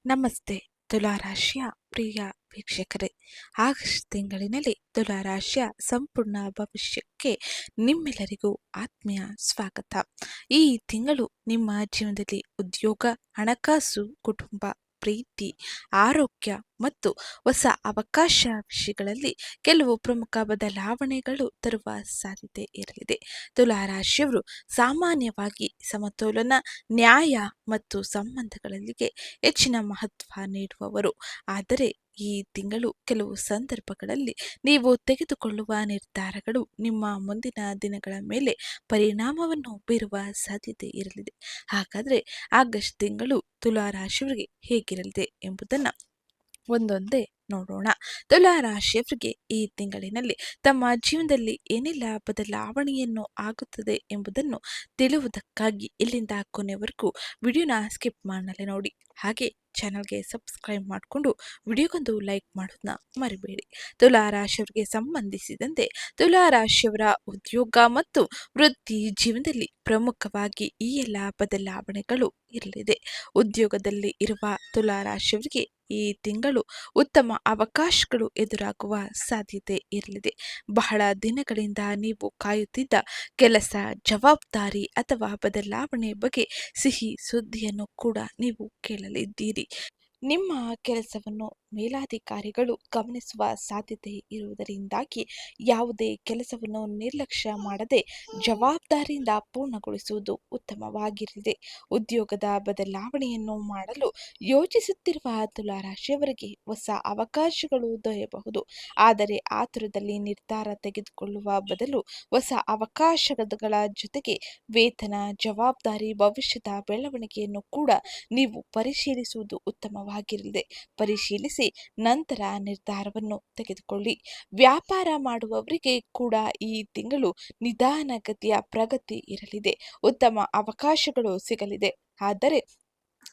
ನಮಸ್ತೆ ತುಲಾರಾಶಿಯ ಪ್ರಿಯ ವೀಕ್ಷಕರೇ. ಆಗಸ್ಟ್ ತಿಂಗಳಿನಲ್ಲಿ ತುಲಾರಾಶಿಯ ಸಂಪೂರ್ಣ ಭವಿಷ್ಯಕ್ಕೆ ನಿಮ್ಮೆಲ್ಲರಿಗೂ ಆತ್ಮೀಯ ಸ್ವಾಗತ. ಈ ತಿಂಗಳು ನಿಮ್ಮ ಜೀವನದಲ್ಲಿ ಉದ್ಯೋಗ, ಹಣಕಾಸು, ಕುಟುಂಬ, ಪ್ರೀತಿ, ಆರೋಗ್ಯ ಮತ್ತು ಹೊಸ ಅವಕಾಶ ವಿಷಯಗಳಲ್ಲಿ ಕೆಲವು ಪ್ರಮುಖ ಬದಲಾವಣೆಗಳು ತರುವ ಸಾಧ್ಯತೆ ಇರಲಿದೆ. ತುಲಾರಾಶಿಯವರು ಸಾಮಾನ್ಯವಾಗಿ ಸಮತೋಲನ, ನ್ಯಾಯ ಮತ್ತು ಸಂಬಂಧಗಳಿಗೆ ಹೆಚ್ಚಿನ ಮಹತ್ವ ನೀಡುವವರು. ಆದರೆ ಈ ತಿಂಗಳು ಕೆಲವು ಸಂದರ್ಭಗಳಲ್ಲಿ ನೀವು ತೆಗೆದುಕೊಳ್ಳುವ ನಿರ್ಧಾರಗಳು ನಿಮ್ಮ ಮುಂದಿನ ದಿನಗಳ ಮೇಲೆ ಪರಿಣಾಮವನ್ನು ಬೀರುವ ಸಾಧ್ಯತೆ ಇರಲಿದೆ. ಹಾಗಾದರೆ ಆಗಸ್ಟ್ ತಿಂಗಳು ತುಲಾರಾಶಿಯವರಿಗೆ ಹೇಗಿರಲಿದೆ ಎಂಬುದನ್ನು ಒಂದೊಂದೇ ನೋಡೋಣ. ತುಲಾರಾಶಿಯವರಿಗೆ ಈ ತಿಂಗಳಿನಲ್ಲಿ ತಮ್ಮ ಜೀವನದಲ್ಲಿ ಏನೆಲ್ಲ ಬದಲಾವಣೆಯನ್ನು ಆಗುತ್ತದೆ ಎಂಬುದನ್ನು ತಿಳಿಯುವುದಕ್ಕಾಗಿ ಇಲ್ಲಿಂದ ಕೊನೆವರೆಗೂ ವಿಡಿಯೋನ ಸ್ಕಿಪ್ ಮಾಡಲೇ ನೋಡಿ. ಹಾಗೆ ಚಾನಲ್ಗೆ ಸಬ್ಸ್ಕ್ರೈಬ್ ಮಾಡಿಕೊಂಡು ವಿಡಿಯೋಗೊಂದು ಲೈಕ್ ಮಾಡೋದನ್ನ ಮರಿಬೇಡಿ. ತುಲಾರಾಶಿಯವರಿಗೆ ಸಂಬಂಧಿಸಿದಂತೆ ತುಲಾರಾಶಿಯವರ ಉದ್ಯೋಗ ಮತ್ತು ವೃತ್ತಿ ಜೀವನದಲ್ಲಿ ಪ್ರಮುಖವಾಗಿ ಈ ಎಲ್ಲ ಬದಲಾವಣೆಗಳು ಇರಲಿದೆ. ಉದ್ಯೋಗದಲ್ಲಿ ಇರುವ ತುಲಾರಾಶಿಯವರಿಗೆ ಈ ತಿಂಗಳು ಉತ್ತಮ ಅವಕಾಶಗಳು ಎದುರಾಗುವ ಸಾಧ್ಯತೆ ಇರಲಿದೆ. ಬಹಳ ದಿನಗಳಿಂದ ನೀವು ಕಾಯುತ್ತಿದ್ದ ಕೆಲಸ, ಜವಾಬ್ದಾರಿ ಅಥವಾ ಬದಲಾವಣೆ ಬಗ್ಗೆ ಸಿಹಿ ಸುದ್ದಿಯನ್ನು ಕೂಡ ನೀವು ಕೇಳಲಿದ್ದೀರಿ. ನಿಮ್ಮ ಕೆಲಸವನ್ನು ಮೇಲಾಧಿಕಾರಿಗಳು ಗಮನಿಸುವ ಸಾಧ್ಯತೆ ಇರುವುದರಿಂದಾಗಿ ಯಾವುದೇ ಕೆಲಸವನ್ನು ನಿರ್ಲಕ್ಷ್ಯ ಮಾಡದೆ ಜವಾಬ್ದಾರಿಯಿಂದ ಪೂರ್ಣಗೊಳಿಸುವುದು ಉತ್ತಮವಾಗಿರಲಿದೆ. ಉದ್ಯೋಗದ ಬದಲಾವಣೆಯನ್ನು ಮಾಡಲು ಯೋಚಿಸುತ್ತಿರುವ ತುಲಾರಾಶಿಯವರಿಗೆ ಹೊಸ ಅವಕಾಶಗಳು ದೊರೆಯಬಹುದು. ಆದರೆ ಆತುರದಲ್ಲಿ ನಿರ್ಧಾರ ತೆಗೆದುಕೊಳ್ಳುವ ಬದಲು ಹೊಸ ಅವಕಾಶಗಳ ಜೊತೆಗೆ ವೇತನ, ಜವಾಬ್ದಾರಿ, ಭವಿಷ್ಯದ ಬೆಳವಣಿಗೆಯನ್ನು ಕೂಡ ನೀವು ಪರಿಶೀಲಿಸುವುದು ಉತ್ತಮವಾಗಿರಲಿದೆ. ಪರಿಶೀಲಿಸಿ ನಂತರ ನಿರ್ಧಾರವನ್ನು ತೆಗೆದುಕೊಳ್ಳಿ. ವ್ಯಾಪಾರ ಮಾಡುವವರಿಗೆ ಕೂಡ ಈ ತಿಂಗಳು ನಿಧಾನಗತಿಯ ಪ್ರಗತಿ ಇರಲಿದೆ. ಉತ್ತಮ ಅವಕಾಶಗಳು ಸಿಗಲಿದೆ. ಆದರೆ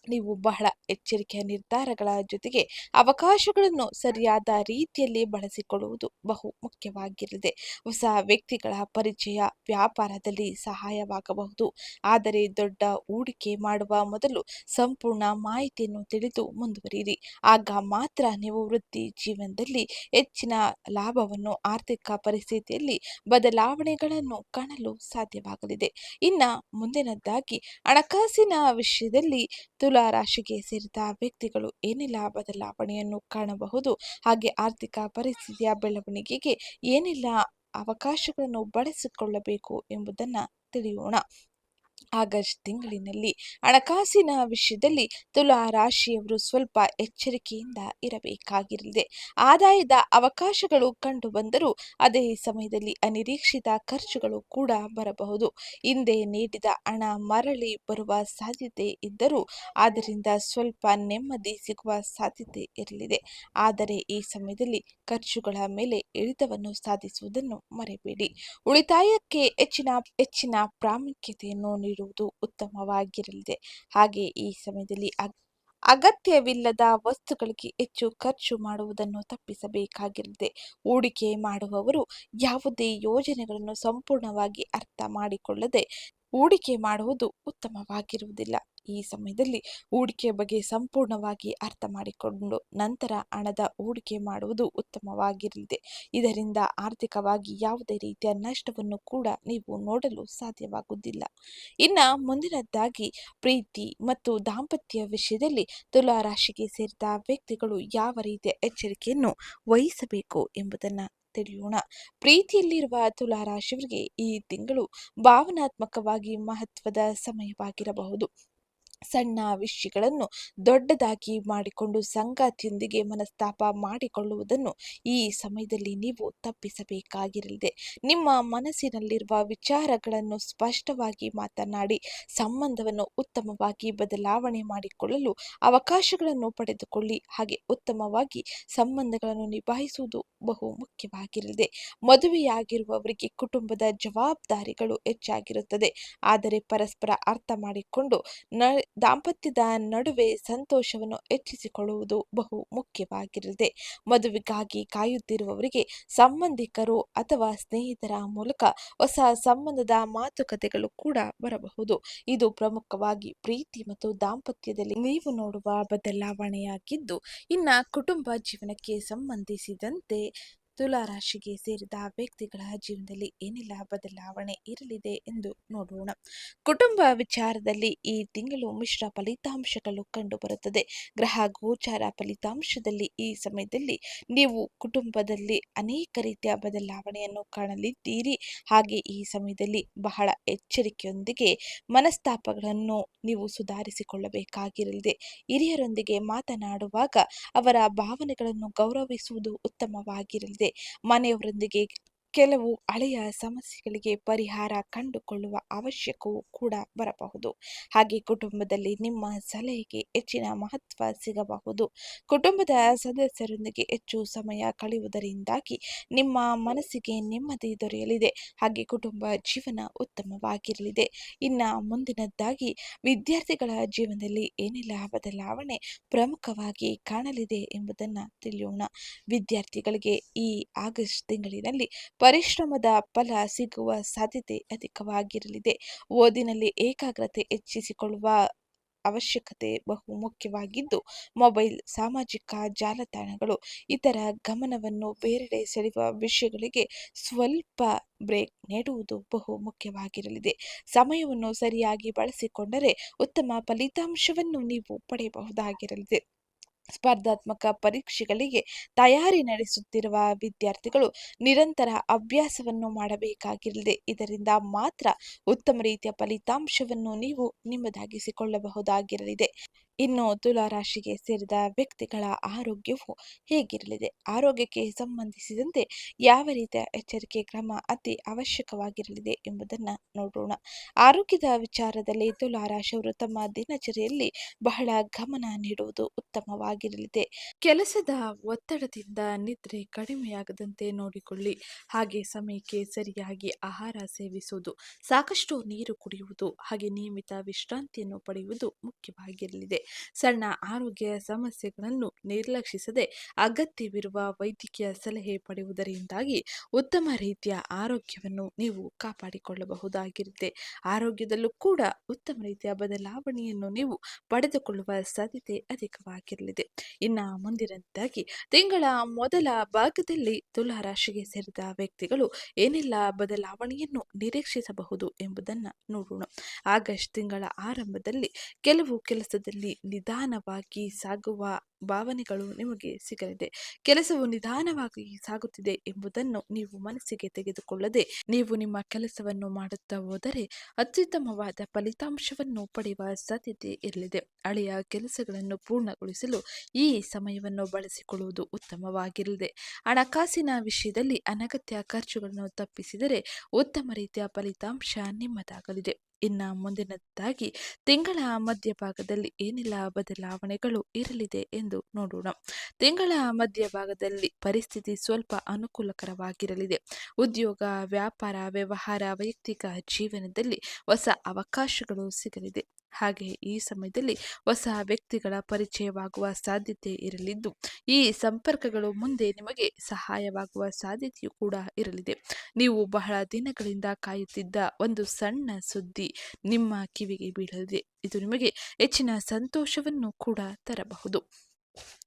ನೀವು ಬಹಳ ಎಚ್ಚರಿಕೆಯ ನಿರ್ಧಾರಗಳ ಜೊತೆಗೆ ಅವಕಾಶಗಳನ್ನು ಸರಿಯಾದ ರೀತಿಯಲ್ಲಿ ಬಳಸಿಕೊಳ್ಳುವುದು ಬಹು ಮುಖ್ಯವಾಗಿರಲಿದೆ. ಹೊಸ ವ್ಯಕ್ತಿಗಳ ಪರಿಚಯ ವ್ಯಾಪಾರದಲ್ಲಿ ಸಹಾಯವಾಗಬಹುದು. ಆದರೆ ದೊಡ್ಡ ಹೂಡಿಕೆ ಮಾಡುವ ಮೊದಲು ಸಂಪೂರ್ಣ ಮಾಹಿತಿಯನ್ನು ತಿಳಿದು ಮುಂದುವರಿಯಿರಿ. ಆಗ ಮಾತ್ರ ನೀವು ವೃತ್ತಿ ಜೀವನದಲ್ಲಿ ಹೆಚ್ಚಿನ ಲಾಭವನ್ನು, ಆರ್ಥಿಕ ಪರಿಸ್ಥಿತಿಯಲ್ಲಿ ಬದಲಾವಣೆಗಳನ್ನು ಕಾಣಲು ಸಾಧ್ಯವಾಗಲಿದೆ. ಇನ್ನು ಮುಂದಿನದ್ದಾಗಿ ಹಣಕಾಸಿನ ವಿಷಯದಲ್ಲಿ ತುಲಾರಾಶಿಗೆ ಸೇರಿದ ವ್ಯಕ್ತಿಗಳು ಏನೆಲ್ಲ ಬದಲಾವಣೆಯನ್ನು ಕಾಣಬಹುದು, ಹಾಗೆ ಆರ್ಥಿಕ ಪರಿಸ್ಥಿತಿಯ ಬೆಳವಣಿಗೆಗೆ ಏನೆಲ್ಲ ಅವಕಾಶಗಳನ್ನು ಬಳಸಿಕೊಳ್ಳಬೇಕು ಎಂಬುದನ್ನು ತಿಳಿಯೋಣ. ಆಗಸ್ಟ್ ತಿಂಗಳಿನಲ್ಲಿ ಹಣಕಾಸಿನ ವಿಷಯದಲ್ಲಿ ತುಲಾ ರಾಶಿಯವರು ಸ್ವಲ್ಪ ಎಚ್ಚರಿಕೆಯಿಂದ ಇರಬೇಕಾಗಿರಲಿದೆ. ಆದಾಯದ ಅವಕಾಶಗಳು ಕಂಡು ಬಂದರೂ ಅದೇ ಸಮಯದಲ್ಲಿ ಅನಿರೀಕ್ಷಿತ ಖರ್ಚುಗಳು ಕೂಡ ಬರಬಹುದು. ಹಿಂದೆ ನೀಡಿದ ಹಣ ಮರಳಿ ಬರುವ ಸಾಧ್ಯತೆ ಇದ್ದರೂ ಅದರಿಂದ ಸ್ವಲ್ಪ ನೆಮ್ಮದಿ ಸಿಗುವ ಸಾಧ್ಯತೆ ಇರಲಿದೆ. ಆದರೆ ಈ ಸಮಯದಲ್ಲಿ ಖರ್ಚುಗಳ ಮೇಲೆ ಇಳಿತವನ್ನು ಸಾಧಿಸುವುದನ್ನು ಮರೆಯಬೇಡಿ. ಉಳಿತಾಯಕ್ಕೆ ಹೆಚ್ಚಿನ ಪ್ರಾಮುಖ್ಯತೆಯನ್ನು ನೀಡುವುದು ಉತ್ತಮವಾಗಿರಲಿದೆ. ಹಾಗೆ ಈ ಸಮಯದಲ್ಲಿ ಅಗತ್ಯವಿಲ್ಲದ ವಸ್ತುಗಳಿಗೆ ಹೆಚ್ಚು ಖರ್ಚು ಮಾಡುವುದನ್ನು ತಪ್ಪಿಸಬೇಕಾಗಿರಲಿದೆ. ಹೂಡಿಕೆ ಮಾಡುವವರು ಯಾವುದೇ ಯೋಜನೆಗಳನ್ನು ಸಂಪೂರ್ಣವಾಗಿ ಅರ್ಥ ಮಾಡಿಕೊಳ್ಳದೆ ಹೂಡಿಕೆ ಮಾಡುವುದು ಉತ್ತಮವಾಗಿರುವುದಿಲ್ಲ. ಈ ಸಮಯದಲ್ಲಿ ಹೂಡಿಕೆ ಬಗ್ಗೆ ಸಂಪೂರ್ಣವಾಗಿ ಅರ್ಥ ಮಾಡಿಕೊಂಡು ನಂತರ ಹಣದ ಹೂಡಿಕೆ ಮಾಡುವುದು ಉತ್ತಮವಾಗಿರಲಿದೆ. ಇದರಿಂದ ಆರ್ಥಿಕವಾಗಿ ಯಾವುದೇ ರೀತಿಯ ನಷ್ಟವನ್ನು ಕೂಡ ನೀವು ನೋಡಲು ಸಾಧ್ಯವಾಗುವುದಿಲ್ಲ. ಇನ್ನು ಮುಂದಿನದ್ದಾಗಿ ಪ್ರೀತಿ ಮತ್ತು ದಾಂಪತ್ಯ ವಿಷಯದಲ್ಲಿ ತುಲಾ ರಾಶಿಗೆ ಸೇರಿದ ವ್ಯಕ್ತಿಗಳು ಯಾವ ರೀತಿಯ ಎಚ್ಚರಿಕೆಯನ್ನು ವಹಿಸಬೇಕು ಎಂಬುದನ್ನು ತಿಳಿಯೋಣ. ಪ್ರೀತಿಯಲ್ಲಿರುವ ತುಲಾ ರಾಶಿಯವರಿಗೆ ಈ ತಿಂಗಳು ಭಾವನಾತ್ಮಕವಾಗಿ ಮಹತ್ವದ ಸಮಯವಾಗಿರಬಹುದು. ಸಣ್ಣ ವಿಷಯಗಳನ್ನು ದೊಡ್ಡದಾಗಿ ಮಾಡಿಕೊಂಡು ಸಂಗಾತಿಯೊಂದಿಗೆ ಮನಸ್ತಾಪ ಮಾಡಿಕೊಳ್ಳುವುದನ್ನು ಈ ಸಮಯದಲ್ಲಿ ನೀವು ತಪ್ಪಿಸಬೇಕಾಗಿರಲಿದೆ. ನಿಮ್ಮ ಮನಸ್ಸಿನಲ್ಲಿರುವ ವಿಚಾರಗಳನ್ನು ಸ್ಪಷ್ಟವಾಗಿ ಮಾತನಾಡಿ ಸಂಬಂಧವನ್ನು ಉತ್ತಮವಾಗಿ ಬದಲಾವಣೆ ಮಾಡಿಕೊಳ್ಳಲು ಅವಕಾಶಗಳನ್ನು ಪಡೆದುಕೊಳ್ಳಿ. ಹಾಗೆ ಉತ್ತಮವಾಗಿ ಸಂಬಂಧಗಳನ್ನು ನಿಭಾಯಿಸುವುದು ಬಹು ಮುಖ್ಯವಾಗಿರಲಿದೆ. ಮದುವೆಯಾಗಿರುವವರಿಗೆ ಕುಟುಂಬದ ಜವಾಬ್ದಾರಿಗಳು ಹೆಚ್ಚಾಗಿರುತ್ತದೆ. ಆದರೆ ಪರಸ್ಪರ ಅರ್ಥ ಮಾಡಿಕೊಂಡು ದಾಂಪತ್ಯದ ನಡುವೆ ಸಂತೋಷವನ್ನು ಹೆಚ್ಚಿಸಿಕೊಳ್ಳುವುದು ಬಹು ಮುಖ್ಯವಾಗಿರಲಿದೆ. ಮದುವೆಗಾಗಿ ಕಾಯುತ್ತಿರುವವರಿಗೆ ಸಂಬಂಧಿಕರು ಅಥವಾ ಸ್ನೇಹಿತರ ಮೂಲಕ ಹೊಸ ಸಂಬಂಧದ ಮಾತುಕತೆಗಳು ಕೂಡ ಬರಬಹುದು. ಇದು ಪ್ರಮುಖವಾಗಿ ಪ್ರೀತಿ ಮತ್ತು ದಾಂಪತ್ಯದಲ್ಲಿ ನೀವು ನೋಡುವ ಬದಲಾವಣೆಯಾಗಿದ್ದು, ಇನ್ನ ಕುಟುಂಬ ಜೀವನಕ್ಕೆ ಸಂಬಂಧಿಸಿದಂತೆ ತುಲಾ ರಾಶಿಗೆ ಸೇರಿದ ವ್ಯಕ್ತಿಗಳ ಜೀವನದಲ್ಲಿ ಏನೆಲ್ಲ ಬದಲಾವಣೆ ಇರಲಿದೆ ಎಂದು ನೋಡೋಣ. ಕುಟುಂಬ ವಿಚಾರದಲ್ಲಿ ಈ ತಿಂಗಳು ಮಿಶ್ರ ಫಲಿತಾಂಶಗಳು ಕಂಡುಬರುತ್ತದೆ. ಗ್ರಹ ಗೋಚಾರ ಫಲಿತಾಂಶದಲ್ಲಿ ಈ ಸಮಯದಲ್ಲಿ ನೀವು ಕುಟುಂಬದಲ್ಲಿ ಅನೇಕ ರೀತಿಯ ಬದಲಾವಣೆಯನ್ನು ಕಾಣಲಿದ್ದೀರಿ. ಹಾಗೆ ಈ ಸಮಯದಲ್ಲಿ ಬಹಳ ಎಚ್ಚರಿಕೆಯೊಂದಿಗೆ ಮನಸ್ತಾಪಗಳನ್ನು ನೀವು ಸುಧಾರಿಸಿಕೊಳ್ಳಬೇಕಾಗಿರಲಿದೆ. ಹಿರಿಯರೊಂದಿಗೆ ಮಾತನಾಡುವಾಗ ಅವರ ಭಾವನೆಗಳನ್ನು ಗೌರವಿಸುವುದು ಉತ್ತಮವಾಗಿರಲಿದೆ. ಮನೆಯವರೊಂದಿಗೆ ಕೆಲವು ಹಳೆಯ ಸಮಸ್ಯೆಗಳಿಗೆ ಪರಿಹಾರ ಕಂಡುಕೊಳ್ಳುವ ಅವಶ್ಯಕವೂ ಕೂಡ ಬರಬಹುದು. ಹಾಗೆ ಕುಟುಂಬದಲ್ಲಿ ನಿಮ್ಮ ಸಲಹೆಗೆ ಹೆಚ್ಚಿನ ಮಹತ್ವ ಸಿಗಬಹುದು. ಕುಟುಂಬದ ಸದಸ್ಯರೊಂದಿಗೆ ಹೆಚ್ಚು ಸಮಯ ಕಳೆಯುವುದರಿಂದಾಗಿ ನಿಮ್ಮ ಮನಸ್ಸಿಗೆ ನೆಮ್ಮದಿ ದೊರೆಯಲಿದೆ. ಹಾಗೆ ಕುಟುಂಬ ಜೀವನ ಉತ್ತಮವಾಗಿರಲಿದೆ. ಇನ್ನು ಮುಂದಿನದ್ದಾಗಿ ವಿದ್ಯಾರ್ಥಿಗಳ ಜೀವನದಲ್ಲಿ ಏನೆಲ್ಲ ಬದಲಾವಣೆ ಪ್ರಮುಖವಾಗಿ ಕಾಣಲಿದೆ ಎಂಬುದನ್ನು ತಿಳಿಯೋಣ. ವಿದ್ಯಾರ್ಥಿಗಳಿಗೆ ಈ ಆಗಸ್ಟ್ ತಿಂಗಳಿನಲ್ಲಿ ಪರಿಶ್ರಮದ ಫಲ ಸಿಗುವ ಸಾಧ್ಯತೆ ಅಧಿಕವಾಗಿರಲಿದೆ. ಓದಿನಲ್ಲಿ ಏಕಾಗ್ರತೆ ಹೆಚ್ಚಿಸಿಕೊಳ್ಳುವ ಅವಶ್ಯಕತೆ ಬಹು ಮುಖ್ಯವಾಗಿದ್ದು, ಮೊಬೈಲ್, ಸಾಮಾಜಿಕ ಜಾಲತಾಣಗಳು ಇತರ ಗಮನವನ್ನು ಬೇರೆಡೆ ಸೆಳೆಯುವ ವಿಷಯಗಳಿಗೆ ಸ್ವಲ್ಪ ಬ್ರೇಕ್ ನೀಡುವುದು ಬಹು ಮುಖ್ಯವಾಗಿರಲಿದೆ. ಸಮಯವನ್ನು ಸರಿಯಾಗಿ ಬಳಸಿಕೊಂಡರೆ ಉತ್ತಮ ಫಲಿತಾಂಶವನ್ನು ನೀವು ಪಡೆಯಬಹುದಾಗಿರಲಿದೆ. ಸ್ಪರ್ಧಾತ್ಮಕ ಪರೀಕ್ಷೆಗಳಿಗೆ ತಯಾರಿ ನಡೆಸುತ್ತಿರುವ ವಿದ್ಯಾರ್ಥಿಗಳು ನಿರಂತರ ಅಭ್ಯಾಸವನ್ನು ಮಾಡಬೇಕಾಗಿರಲಿದೆ. ಇದರಿಂದ ಮಾತ್ರ ಉತ್ತಮ ರೀತಿಯ ಫಲಿತಾಂಶವನ್ನು ನೀವು ನಿಮ್ಮದಾಗಿಸಿಕೊಳ್ಳಬಹುದಾಗಿರಲಿದೆ. ಇನ್ನು ತುಲಾ ರಾಶಿಗೆ ಸೇರಿದ ವ್ಯಕ್ತಿಗಳ ಆರೋಗ್ಯವು ಹೇಗಿರಲಿದೆ? ಆರೋಗ್ಯಕ್ಕೆ ಸಂಬಂಧಿಸಿದಂತೆ ಯಾವ ರೀತಿಯ ಎಚ್ಚರಿಕೆ ಕ್ರಮ ಅತಿ ಅವಶ್ಯಕವಾಗಿರಲಿದೆ ಎಂಬುದನ್ನು ನೋಡೋಣ. ಆರೋಗ್ಯದ ವಿಚಾರದಲ್ಲಿ ತುಲಾ ರಾಶಿಯವರು ತಮ್ಮ ದಿನಚರಿಯಲ್ಲಿ ಬಹಳ ಗಮನ ನೀಡುವುದು ಉತ್ತಮವಾಗಿರಲಿದೆ. ಕೆಲಸದ ಒತ್ತಡದಿಂದ ನಿದ್ರೆ ಕಡಿಮೆಯಾಗದಂತೆ ನೋಡಿಕೊಳ್ಳಿ. ಹಾಗೆ ಸಮಯಕ್ಕೆ ಸರಿಯಾಗಿ ಆಹಾರ ಸೇವಿಸುವುದು, ಸಾಕಷ್ಟು ನೀರು ಕುಡಿಯುವುದು, ಹಾಗೆ ನಿಯಮಿತ ವಿಶ್ರಾಂತಿಯನ್ನು ಪಡೆಯುವುದು ಮುಖ್ಯವಾಗಿರಲಿದೆ. ಸಣ್ಣ ಆರೋಗ್ಯ ಸಮಸ್ಯೆಗಳನ್ನು ನಿರ್ಲಕ್ಷಿಸದೆ ಅಗತ್ಯವಿರುವ ವೈದ್ಯಕೀಯ ಸಲಹೆ ಪಡೆಯುವುದರಿಂದಾಗಿ ಉತ್ತಮ ರೀತಿಯ ಆರೋಗ್ಯವನ್ನು ನೀವು ಕಾಪಾಡಿಕೊಳ್ಳಬಹುದಾಗಿರುತ್ತೆ. ಆರೋಗ್ಯದಲ್ಲೂ ಕೂಡ ಉತ್ತಮ ರೀತಿಯ ಬದಲಾವಣೆಯನ್ನು ನೀವು ಪಡೆದುಕೊಳ್ಳುವ ಸಾಧ್ಯತೆ ಅಧಿಕವಾಗಿರಲಿದೆ. ಇನ್ನು ಮುಂದಿನದ್ದಾಗಿ ತಿಂಗಳ ಮೊದಲ ಭಾಗದಲ್ಲಿ ತುಲಾ ರಾಶಿಗೆ ಸೇರಿದ ವ್ಯಕ್ತಿಗಳು ಏನೆಲ್ಲ ಬದಲಾವಣೆಯನ್ನು ನಿರೀಕ್ಷಿಸಬಹುದು ಎಂಬುದನ್ನು ನೋಡೋಣ. ಆಗಸ್ಟ್ ತಿಂಗಳ ಆರಂಭದಲ್ಲಿ ಕೆಲವು ಕೆಲಸದಲ್ಲಿ ನಿಧಾನವಾಗಿ ಸಾಗುವ ಭಾವನೆಗಳು ನಿಮಗೆ ಸಿಗಲಿದೆ. ಕೆಲಸವು ನಿಧಾನವಾಗಿ ಸಾಗುತ್ತಿದೆ ಎಂಬುದನ್ನು ನೀವು ಮನಸ್ಸಿಗೆ ತೆಗೆದುಕೊಳ್ಳದೆ ನೀವು ನಿಮ್ಮ ಕೆಲಸವನ್ನು ಮಾಡುತ್ತಾ ಹೋದರೆ ಅತ್ಯುತ್ತಮವಾದ ಫಲಿತಾಂಶವನ್ನು ಪಡೆಯುವ ಸಾಧ್ಯತೆ ಇರಲಿದೆ. ಹಳೆಯ ಕೆಲಸಗಳನ್ನು ಪೂರ್ಣಗೊಳಿಸಲು ಈ ಸಮಯವನ್ನು ಬಳಸಿಕೊಳ್ಳುವುದು ಉತ್ತಮವಾಗಿರಲಿದೆ. ಹಣಕಾಸಿನ ವಿಷಯದಲ್ಲಿ ಅನಗತ್ಯ ಖರ್ಚುಗಳನ್ನು ತಪ್ಪಿಸಿದರೆ ಉತ್ತಮ ರೀತಿಯ ಫಲಿತಾಂಶ ನಿಮ್ಮದಾಗಲಿದೆ. ಇನ್ನು ಮುಂದಿನದ್ದಾಗಿ ತಿಂಗಳ ಮಧ್ಯಭಾಗದಲ್ಲಿ ಏನೆಲ್ಲ ಬದಲಾವಣೆಗಳು ಇರಲಿದೆ ಎಂದು ನೋಡೋಣ. ತಿಂಗಳ ಮಧ್ಯಭಾಗದಲ್ಲಿ ಪರಿಸ್ಥಿತಿ ಸ್ವಲ್ಪ ಅನುಕೂಲಕರವಾಗಿರಲಿದೆ. ಉದ್ಯೋಗ, ವ್ಯಾಪಾರ, ವ್ಯವಹಾರ, ವೈಯಕ್ತಿಕ ಜೀವನದಲ್ಲಿ ಹೊಸ ಅವಕಾಶಗಳು ಸಿಗಲಿದೆ. ಹಾಗೆ ಈ ಸಮಯದಲ್ಲಿ ಹೊಸ ವ್ಯಕ್ತಿಗಳ ಪರಿಚಯವಾಗುವ ಸಾಧ್ಯತೆ ಇರಲಿದ್ದು, ಈ ಸಂಪರ್ಕಗಳು ಮುಂದೆ ನಿಮಗೆ ಸಹಾಯವಾಗುವ ಸಾಧ್ಯತೆಯೂ ಕೂಡ ಇರಲಿದೆ. ನೀವು ಬಹಳ ದಿನಗಳಿಂದ ಕಾಯುತ್ತಿದ್ದ ಒಂದು ಸಣ್ಣ ಸುದ್ದಿ ನಿಮ್ಮ ಕಿವಿಗೆ ಬೀಳಲಿದೆ. ಇದು ನಿಮಗೆ ಹೆಚ್ಚಿನ ಸಂತೋಷವನ್ನು ಕೂಡ ತರಬಹುದು.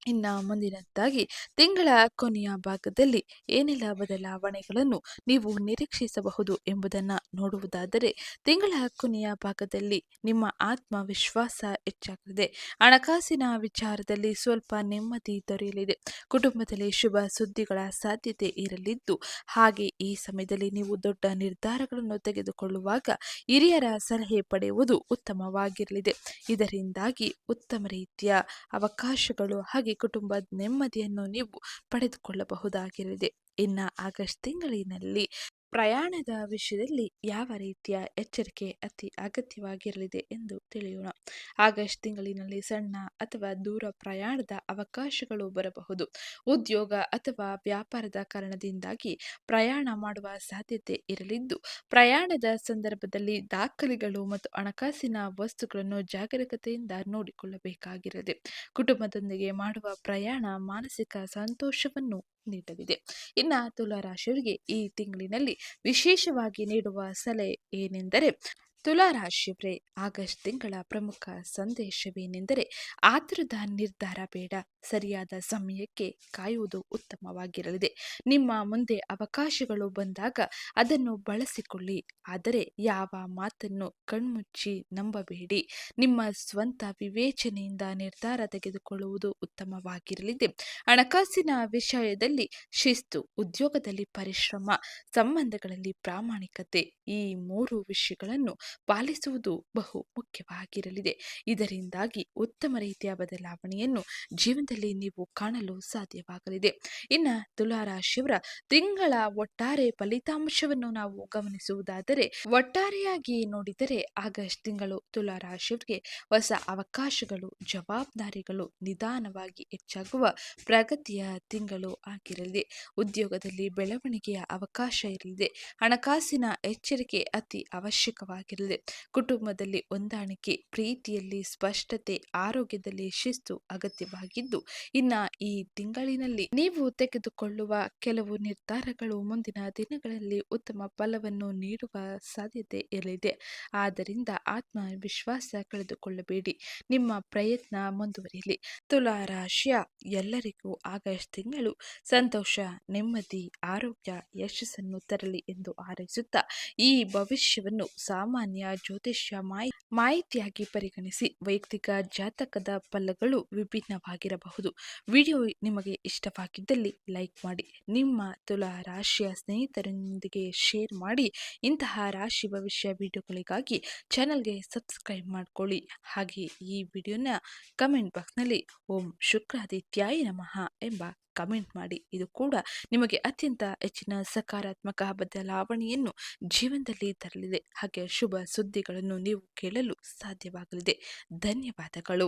ಇನ್ನು ಮುಂದಿನದ್ದಾಗಿ ತಿಂಗಳ ಕೊನೆಯ ಭಾಗದಲ್ಲಿ ಏನೆಲ್ಲ ಬದಲಾವಣೆಗಳನ್ನು ನೀವು ನಿರೀಕ್ಷಿಸಬಹುದು ಎಂಬುದನ್ನು ನೋಡುವುದಾದರೆ, ತಿಂಗಳ ಕೊನೆಯ ಭಾಗದಲ್ಲಿ ನಿಮ್ಮ ಆತ್ಮವಿಶ್ವಾಸ ಹೆಚ್ಚಾಗಲಿದೆ. ಹಣಕಾಸಿನ ವಿಚಾರದಲ್ಲಿ ಸ್ವಲ್ಪ ನೆಮ್ಮದಿ ದೊರೆಯಲಿದೆ. ಕುಟುಂಬದಲ್ಲಿ ಶುಭ ಸುದ್ದಿಗಳ ಸಾಧ್ಯತೆ ಇರಲಿದ್ದು, ಹಾಗೆ ಈ ಸಮಯದಲ್ಲಿ ನೀವು ದೊಡ್ಡ ನಿರ್ಧಾರಗಳನ್ನು ತೆಗೆದುಕೊಳ್ಳುವಾಗ ಹಿರಿಯರ ಸಲಹೆ ಪಡೆಯುವುದು ಉತ್ತಮವಾಗಿರಲಿದೆ. ಇದರಿಂದಾಗಿ ಉತ್ತಮ ರೀತಿಯ ಅವಕಾಶಗಳು ಹಾಗೆ ಕುಟುಂಬದ ನೆಮ್ಮದಿಯನ್ನು ನೀವು ಪಡೆದುಕೊಳ್ಳಬಹುದಾಗಿರಲಿದೆ. ಇನ್ನು ಆಗಸ್ಟ್ ತಿಂಗಳಿನಲ್ಲಿ ಪ್ರಯಾಣದ ವಿಷಯದಲ್ಲಿ ಯಾವ ರೀತಿಯ ಎಚ್ಚರಿಕೆ ಅತಿ ಅಗತ್ಯವಾಗಿರಲಿದೆ ಎಂದು ತಿಳಿಯೋಣ. ಆಗಸ್ಟ್ ತಿಂಗಳಿನಲ್ಲಿ ಸಣ್ಣ ಅಥವಾ ದೂರ ಪ್ರಯಾಣದ ಅವಕಾಶಗಳು ಬರಬಹುದು. ಉದ್ಯೋಗ ಅಥವಾ ವ್ಯಾಪಾರದ ಕಾರಣದಿಂದಾಗಿ ಪ್ರಯಾಣ ಮಾಡುವ ಸಾಧ್ಯತೆ ಇರಲಿದ್ದು, ಪ್ರಯಾಣದ ಸಂದರ್ಭದಲ್ಲಿ ದಾಖಲೆಗಳು ಮತ್ತು ಹಣಕಾಸಿನ ವಸ್ತುಗಳನ್ನು ಜಾಗರೂಕತೆಯಿಂದ ನೋಡಿಕೊಳ್ಳಬೇಕಾಗಿರದೆ. ಕುಟುಂಬದೊಂದಿಗೆ ಮಾಡುವ ಪ್ರಯಾಣ ಮಾನಸಿಕ ಸಂತೋಷವನ್ನು ನೀಡಲಿದೆ. ಇನ್ನ ತುಲಾ ರಾಶಿಯವರಿಗೆ ಈ ತಿಂಗಳಿನಲ್ಲಿ ವಿಶೇಷವಾಗಿ ನೀಡುವ ಸಲಹೆ ಏನೆಂದರೆ, ತುಲಾ ರಾಶಿಯವರೇ, ಆಗಸ್ಟ್ ತಿಂಗಳ ಪ್ರಮುಖ ಸಂದೇಶವೇನೆಂದರೆ, ಆತುರದ ನಿರ್ಧಾರ ಬೇಡ, ಸರಿಯಾದ ಸಮಯಕ್ಕೆ ಕಾಯುವುದು ಉತ್ತಮವಾಗಿರಲಿದೆ. ನಿಮ್ಮ ಮುಂದೆ ಅವಕಾಶಗಳು ಬಂದಾಗ ಅದನ್ನು ಬಳಸಿಕೊಳ್ಳಿ, ಆದರೆ ಯಾವ ಮಾತನ್ನು ಕಣ್ಮುಚ್ಚಿ ನಂಬಬೇಡಿ. ನಿಮ್ಮ ಸ್ವಂತ ವಿವೇಚನೆಯಿಂದ ನಿರ್ಧಾರ ತೆಗೆದುಕೊಳ್ಳುವುದು ಉತ್ತಮವಾಗಿರಲಿದೆ. ಹಣಕಾಸಿನ ವಿಷಯದಲ್ಲಿ ಶಿಸ್ತು, ಉದ್ಯೋಗದಲ್ಲಿ ಪರಿಶ್ರಮ, ಸಂಬಂಧಗಳಲ್ಲಿ ಪ್ರಾಮಾಣಿಕತೆ, ಈ 3 ವಿಷಯಗಳನ್ನು ಪಾಲಿಸುವುದು ಬಹು ಮುಖ್ಯವಾಗಿರಲಿದೆ. ಇದರಿಂದಾಗಿ ಉತ್ತಮ ರೀತಿಯ ಬದಲಾವಣೆಯನ್ನು ಜೀವನದಲ್ಲಿ ನೀವು ಕಾಣಲು ಸಾಧ್ಯವಾಗಲಿದೆ. ಇನ್ನು ತುಲಾ ರಾಶಿಯವರ ತಿಂಗಳ ಒಟ್ಟಾರೆ ಫಲಿತಾಂಶವನ್ನು ನಾವು ಗಮನಿಸುವುದಾದರೆ, ಒಟ್ಟಾರೆಯಾಗಿ ನೋಡಿದರೆ ಆಗಸ್ಟ್ ತಿಂಗಳು ತುಲಾ ರಾಶಿಯವರಿಗೆ ಹೊಸ ಅವಕಾಶಗಳು, ಜವಾಬ್ದಾರಿಗಳು ನಿಧಾನವಾಗಿ ಹೆಚ್ಚಾಗುವ ಪ್ರಗತಿಯ ತಿಂಗಳು ಆಗಿರಲಿದೆ. ಉದ್ಯೋಗದಲ್ಲಿ ಬೆಳವಣಿಗೆಯ ಅವಕಾಶ ಇರಲಿದೆ. ಹಣಕಾಸಿನ ಎಚ್ಚರಿಕೆ ಅತಿ ಅವಶ್ಯಕವಾಗಿರಲಿದೆ. ಕುಟುಂಬದಲ್ಲಿ ಹೊಂದಾಣಿಕೆ, ಪ್ರೀತಿಯಲ್ಲಿ ಸ್ಪಷ್ಟತೆ, ಆರೋಗ್ಯದಲ್ಲಿ ಶಿಸ್ತು ಅಗತ್ಯವಾಗಿದ್ದು, ಇನ್ನ ಈ ತಿಂಗಳಿನಲ್ಲಿ ನೀವು ತೆಗೆದುಕೊಳ್ಳುವ ಕೆಲವು ನಿರ್ಧಾರಗಳು ಮುಂದಿನ ದಿನಗಳಲ್ಲಿ ಉತ್ತಮ ಫಲವನ್ನು ನೀಡುವ ಸಾಧ್ಯತೆ ಇರಲಿದೆ. ಆದ್ದರಿಂದ ಆತ್ಮವಿಶ್ವಾಸ ಕಳೆದುಕೊಳ್ಳಬೇಡಿ, ನಿಮ್ಮ ಪ್ರಯತ್ನ ಮುಂದುವರಿಯಲಿ. ತುಲಾ ರಾಶಿಯ ಎಲ್ಲರಿಗೂ ಆಗಸ್ಟ್ ತಿಂಗಳು ಸಂತೋಷ, ನೆಮ್ಮದಿ, ಆರೋಗ್ಯ, ಯಶಸ್ಸನ್ನು ತರಲಿ ಎಂದು ಹಾರೈಸುತ್ತಾ, ಈ ಭವಿಷ್ಯವನ್ನು ಸಾಮಾನ್ಯ ಜ್ಯೋತಿಷ್ಯ ಮಾಹಿತಿಯಾಗಿ ಪರಿಗಣಿಸಿ. ವೈಯಕ್ತಿಕ ಜಾತಕದ ಫಲಗಳು ವಿಭಿನ್ನವಾಗಿರಬಹುದು. ವಿಡಿಯೋ ನಿಮಗೆ ಇಷ್ಟವಾಗಿದ್ದಲ್ಲಿ ಲೈಕ್ ಮಾಡಿ, ನಿಮ್ಮ ತುಲಾ ರಾಶಿಯ ಸ್ನೇಹಿತರೊಂದಿಗೆ ಶೇರ್ ಮಾಡಿ. ಇಂತಹ ರಾಶಿ ಭವಿಷ್ಯ ವಿಡಿಯೋಗಳಿಗಾಗಿ ಚಾನಲ್ಗೆ ಸಬ್ಸ್ಕ್ರೈಬ್ ಮಾಡಿಕೊಳ್ಳಿ. ಹಾಗೆ ಈ ವಿಡಿಯೋನ ಕಮೆಂಟ್ ಬಾಕ್ಸ್ನಲ್ಲಿ ಓಂ ಶುಕ್ರಾದಿತ್ಯಾಯ ನಮಃ ಎಂಬ ಕಮೆಂಟ್ ಮಾಡಿ. ಇದು ಕೂಡ ನಿಮಗೆ ಅತ್ಯಂತ ಹೆಚ್ಚಿನ ಸಕಾರಾತ್ಮಕ ಬದಲಾವಣೆಯನ್ನು ಜೀವನದಲ್ಲಿ ತರಲಿದೆ. ಹಾಗೆ ಶುಭ ಸುದ್ದಿಗಳನ್ನು ನೀವು ಕೇಳಲು ಸಾಧ್ಯವಾಗಲಿದೆ. ಧನ್ಯವಾದಗಳು.